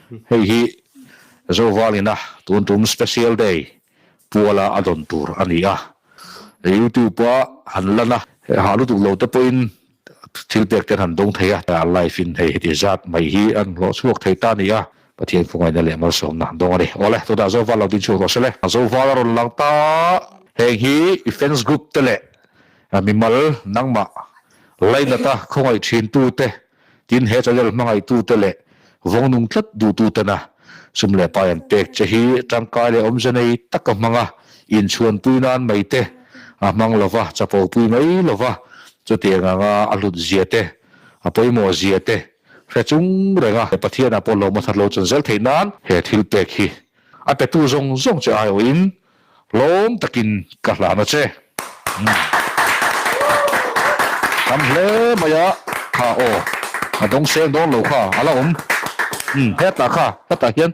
hei hi zo walina tum special day puala adon tur ania YouTube pa hanlana halu tu lo te poin thil pek ten han dong theia ta life in hei ti zat mai hi an lo suak thei ta nia pathian fungai na le mar som na dong ani ole to da zo wal lo tin chu ro sele zo wal ron lang ta hei hi defense group tele mimal nangma laina ta khongai thin tu te tin he chajal mangai tu tele vongnung thlat du tu tana sumle pa yan pek che hi tangkai le omjanei takamanga in chuan puinan mai te mang lova chapo pui mai lova chutianga nga alut ziate apoi mo ziate rechung renga pathian apolo ma tharlo chun zel theinan he thil pek hi a pe tu zong zong che ai in lom takin ka hlana che kam hle maya kha o adong seng dong lo kha ala he ta kha ta hian